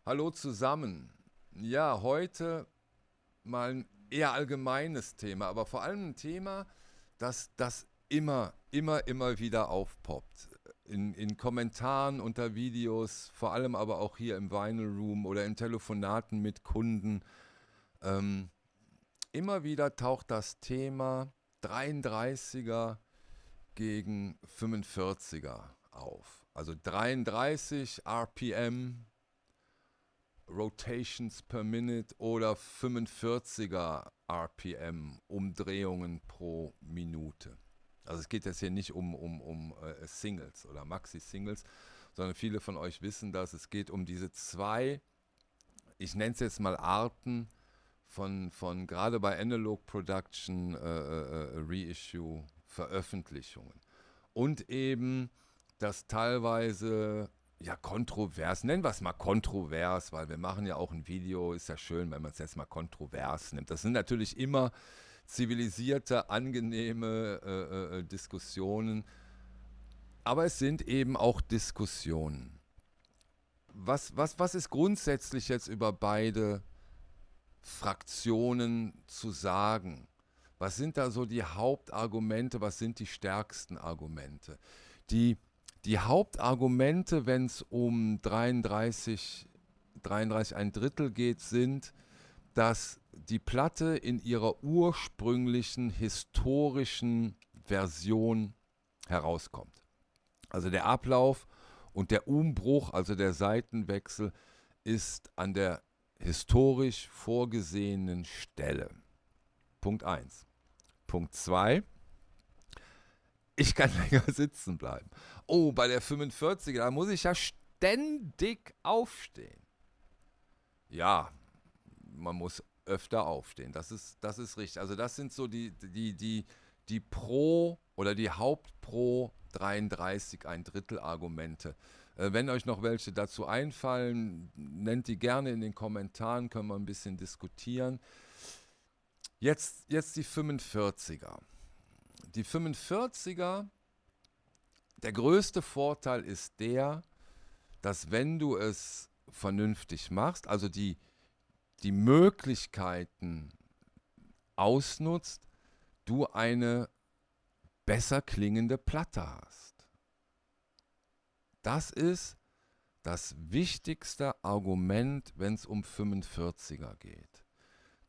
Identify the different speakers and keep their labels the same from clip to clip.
Speaker 1: Hallo zusammen. Ja, heute mal ein eher allgemeines Thema, aber vor allem ein Thema, das immer wieder aufpoppt. In Kommentaren unter Videos, vor allem aber auch hier im Vinyl Room oder in Telefonaten mit Kunden. Ähm, Immer wieder taucht das Thema 33er gegen 45er auf. Also 33 RPM, Rotations per Minute oder 45er RPM, Umdrehungen pro Minute. Also es geht jetzt hier nicht um Singles oder Maxi-Singles, sondern viele von euch wissen das. Es geht um diese zwei, ich nenne es jetzt mal Arten von gerade bei Analog Production Reissue Veröffentlichungen. Und eben das teilweise ja kontrovers, nennen wir es mal kontrovers, weil wir machen ja auch ein Video, ist ja schön, wenn man es jetzt mal kontrovers nimmt. Das sind natürlich immer zivilisierte, angenehme Diskussionen, aber es sind eben auch Diskussionen. Was ist grundsätzlich jetzt über beide Fraktionen zu sagen? Was sind da so die Hauptargumente, was sind die stärksten Argumente? Die, die Hauptargumente, wenn es um 33 ein Drittel geht, sind, dass die Platte in ihrer ursprünglichen historischen Version herauskommt. Also der Ablauf und der Umbruch, also der Seitenwechsel, ist an der historisch vorgesehenen Stelle. Punkt eins. Punkt 2: Ich kann länger sitzen bleiben. Oh, bei der 45er, da muss ich ja ständig aufstehen. Ja, man muss öfter aufstehen. Das ist richtig. Also das sind so die Pro- oder die Haupt-Pro 33 ein Drittel Argumente. Wenn euch noch welche dazu einfallen, nennt die gerne in den Kommentaren, können wir ein bisschen diskutieren. Jetzt die 45er. Die 45er, der größte Vorteil ist der, dass wenn du es vernünftig machst, also die Möglichkeiten ausnutzt, du eine besser klingende Platte hast. Das ist das wichtigste Argument, wenn es um 45er geht.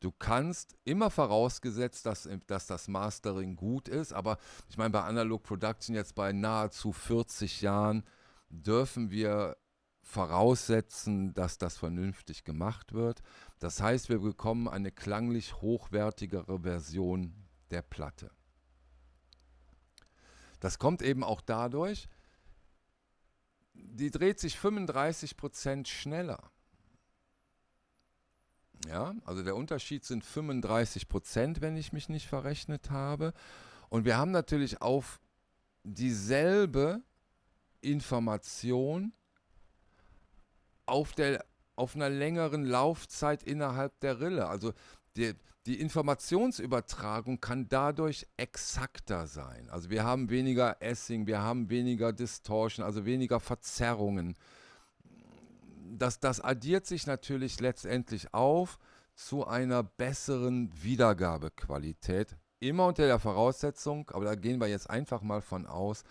Speaker 1: Du kannst, immer vorausgesetzt, dass das Mastering gut ist, aber ich meine, bei Analog Production jetzt bei nahezu 40 Jahren dürfen wir voraussetzen, dass das vernünftig gemacht wird. Das heißt, wir bekommen eine klanglich hochwertigere Version der Platte. Das kommt eben auch dadurch, die dreht sich 35% schneller. Ja, also der Unterschied sind 35%, wenn ich mich nicht verrechnet habe. Und wir haben natürlich auf dieselbe Information auf einer längeren Laufzeit innerhalb der Rille. Also die Informationsübertragung kann dadurch exakter sein. Also wir haben weniger Easing, wir haben weniger Distortion, also weniger Verzerrungen. Das addiert sich natürlich letztendlich auf zu einer besseren Wiedergabequalität. Immer unter der Voraussetzung, aber da gehen wir jetzt einfach mal von aus,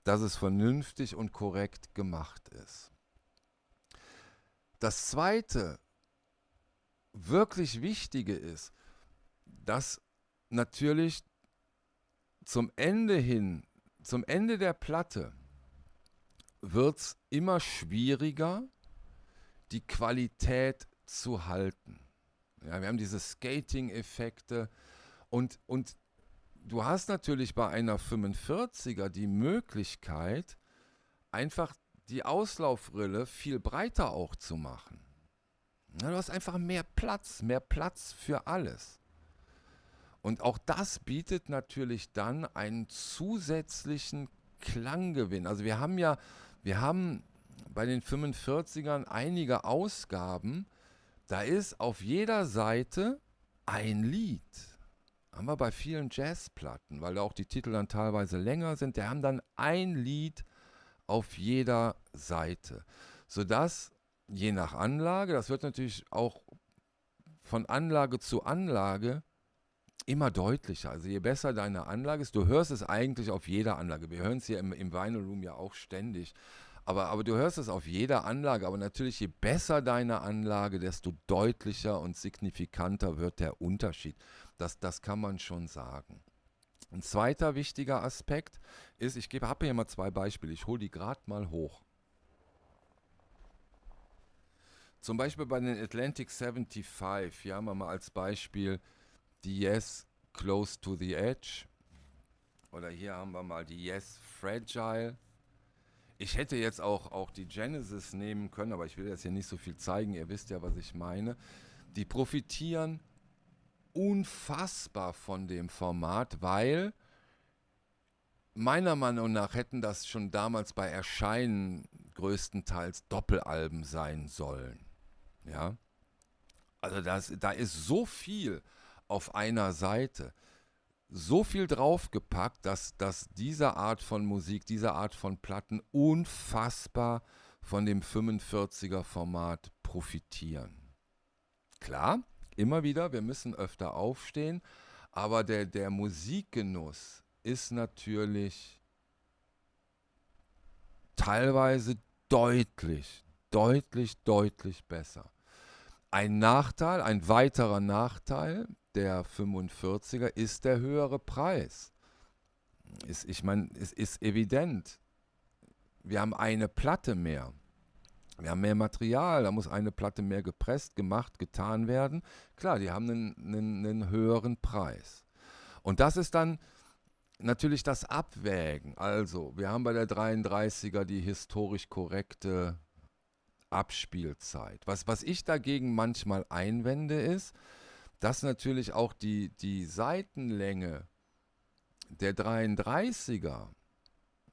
Speaker 1: dass es vernünftig und korrekt gemacht ist. Das zweite wirklich Wichtige ist, dass natürlich zum Ende hin, zum Ende der Platte, wird es immer schwieriger, die Qualität zu halten. Ja, wir haben diese Skating-Effekte und du hast natürlich bei einer 45er die Möglichkeit, einfach die Auslaufrille viel breiter auch zu machen. Ja, du hast einfach mehr Platz für alles. Und auch das bietet natürlich dann einen zusätzlichen Klanggewinn. Also wir haben bei den 45ern einige Ausgaben, da ist auf jeder Seite ein Lied. Haben wir bei vielen Jazzplatten, weil da auch die Titel dann teilweise länger sind, die haben dann ein Lied auf jeder Seite, sodass je nach Anlage, das wird natürlich auch von Anlage zu Anlage immer deutlicher. Also je besser deine Anlage ist, du hörst es eigentlich auf jeder Anlage. Wir hören es hier im Vinyl Room ja auch ständig. Aber du hörst es auf jeder Anlage. Aber natürlich, je besser deine Anlage, desto deutlicher und signifikanter wird der Unterschied. Das kann man schon sagen. Ein zweiter wichtiger Aspekt ist, habe hier mal zwei Beispiele. Ich hole die gerade mal hoch. Zum Beispiel bei den Atlantic 75, hier haben wir mal als Beispiel die Yes Close to the Edge. Oder hier haben wir mal die Yes Fragile. Ich hätte jetzt auch die Genesis nehmen können, aber ich will jetzt hier nicht so viel zeigen. Ihr wisst ja, was ich meine. Die profitieren unfassbar von dem Format, weil meiner Meinung nach hätten das schon damals bei Erscheinen größtenteils Doppelalben sein sollen. Ja, also da ist so viel auf einer Seite, so viel draufgepackt, dass diese Art von Musik, diese Art von Platten unfassbar von dem 45er Format profitieren. Klar, immer wieder, wir müssen öfter aufstehen, aber der Musikgenuss ist natürlich teilweise deutlich besser. Ein weiterer Nachteil der 45er ist der höhere Preis. Ich meine, es ist evident. Wir haben eine Platte mehr. Wir haben mehr Material, da muss eine Platte mehr gepresst, gemacht, getan werden. Klar, die haben einen höheren Preis. Und das ist dann natürlich das Abwägen. Also, wir haben bei der 33er die historisch korrekte Abspielzeit. Was ich dagegen manchmal einwende, ist, dass natürlich auch die Seitenlänge der 33er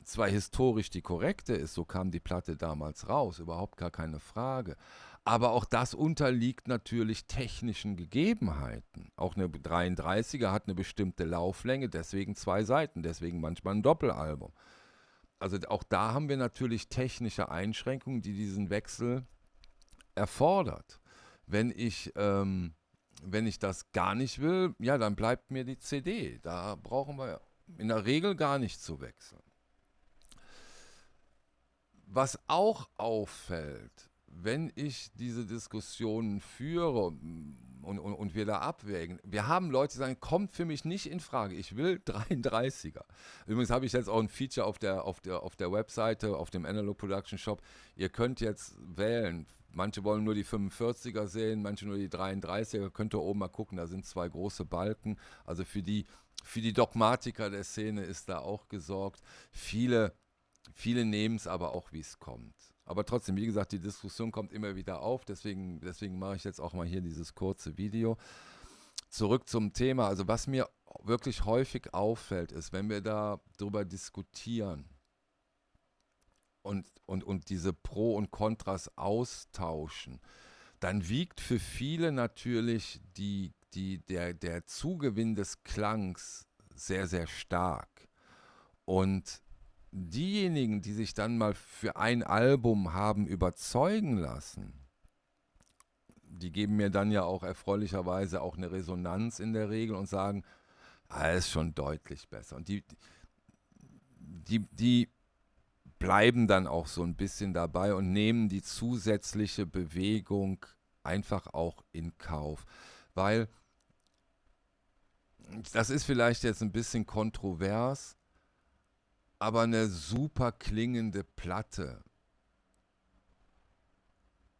Speaker 1: zwar historisch die korrekte ist, so kam die Platte damals raus, überhaupt gar keine Frage, aber auch das unterliegt natürlich technischen Gegebenheiten. Auch eine 33er hat eine bestimmte Lauflänge, deswegen zwei Seiten, deswegen manchmal ein Doppelalbum. Also auch da haben wir natürlich technische Einschränkungen, die diesen Wechsel erfordert. Wenn ich, wenn ich das gar nicht will, ja, dann bleibt mir die CD. Da brauchen wir in der Regel gar nicht zu wechseln. Was auch auffällt, wenn ich diese Diskussionen führe und wir da abwägen, wir haben Leute, die sagen, kommt für mich nicht in Frage, ich will 33er. Übrigens habe ich jetzt auch ein Feature auf der Webseite, auf dem Analog Production Shop. Ihr könnt jetzt wählen. Manche wollen nur die 45er sehen, manche nur die 33er. Könnt ihr oben mal gucken, da sind zwei große Balken. Also für die Dogmatiker der Szene ist da auch gesorgt. Viele nehmen es aber auch, wie es kommt. Aber trotzdem, wie gesagt, die Diskussion kommt immer wieder auf. Deswegen mache ich jetzt auch mal hier dieses kurze Video. Zurück zum Thema. Also was mir wirklich häufig auffällt, ist, wenn wir da drüber diskutieren und diese Pro und Kontras austauschen, dann wiegt für viele natürlich der Zugewinn des Klangs sehr, sehr stark. Und diejenigen, die sich dann mal für ein Album haben überzeugen lassen, die geben mir dann ja auch erfreulicherweise auch eine Resonanz in der Regel und sagen, ist schon deutlich besser. Und die bleiben dann auch so ein bisschen dabei und nehmen die zusätzliche Bewegung einfach auch in Kauf. Weil das ist vielleicht jetzt ein bisschen kontrovers, aber eine super klingende Platte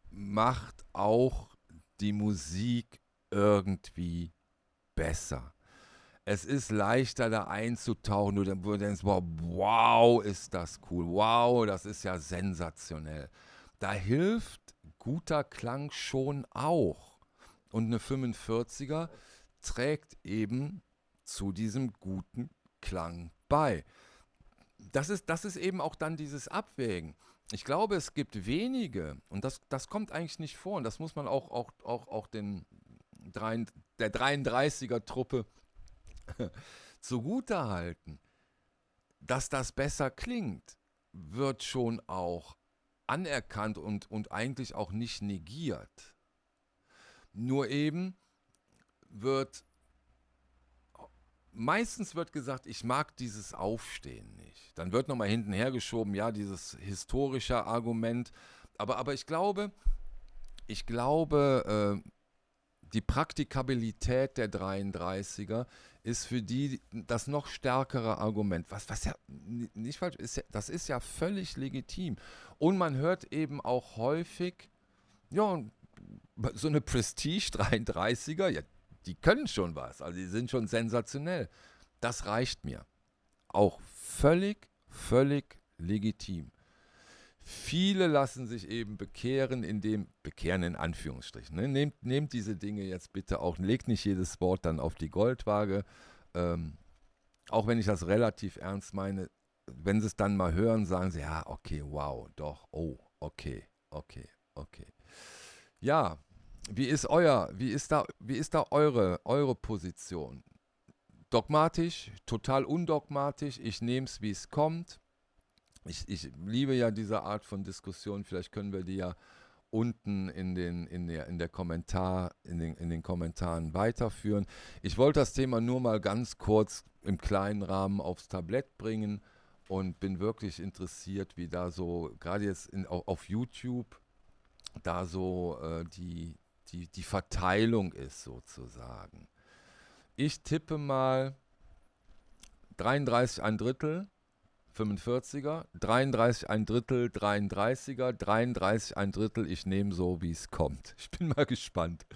Speaker 1: macht auch die Musik irgendwie besser. Es ist leichter, da einzutauchen, wo du denkst, wow, ist das cool, wow, das ist ja sensationell. Da hilft guter Klang schon auch. Und eine 45er trägt eben zu diesem guten Klang bei. Das ist eben auch dann dieses Abwägen. Ich glaube, es gibt wenige, und das kommt eigentlich nicht vor, und das muss man auch der 33er-Truppe zugutehalten. Dass das besser klingt, wird schon auch anerkannt und eigentlich auch nicht negiert. Nur eben wird, meistens wird gesagt, ich mag dieses Aufstehen nicht. Dann wird nochmal hinten hergeschoben, ja, dieses historische Argument. Aber ich glaube, die Praktikabilität der 33er ist für die das noch stärkere Argument. Was ja nicht falsch ist, das ist ja völlig legitim. Und man hört eben auch häufig, ja, so eine Prestige 33er, ja, die können schon was, also die sind schon sensationell. Das reicht mir. Auch völlig legitim. Viele lassen sich eben bekehren in Anführungsstrichen. Ne? Nehmt diese Dinge jetzt bitte auch, legt nicht jedes Wort dann auf die Goldwaage. Ähm, auch wenn ich das relativ ernst meine, wenn sie es dann mal hören, sagen sie, ja, okay, wow, doch, oh, okay. Ja, wie ist da eure Position? Dogmatisch, total undogmatisch, ich nehme es, wie es kommt. Ich liebe ja diese Art von Diskussion. Vielleicht können wir die ja unten in den Kommentaren weiterführen. Ich wollte das Thema nur mal ganz kurz im kleinen Rahmen aufs Tablett bringen und bin wirklich interessiert, wie da so, gerade jetzt auf YouTube, da so die Verteilung ist sozusagen. Ich tippe mal 33 ein Drittel, 45er, 33 ein Drittel, 33er, 33 ein Drittel, ich nehme so, wie es kommt. Ich bin mal gespannt.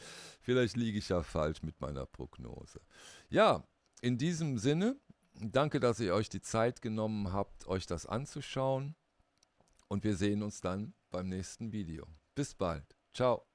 Speaker 1: Vielleicht liege ich ja falsch mit meiner Prognose. Ja, in diesem Sinne, danke, dass ihr euch die Zeit genommen habt, euch das anzuschauen und wir sehen uns dann beim nächsten Video. Bis bald. Ciao.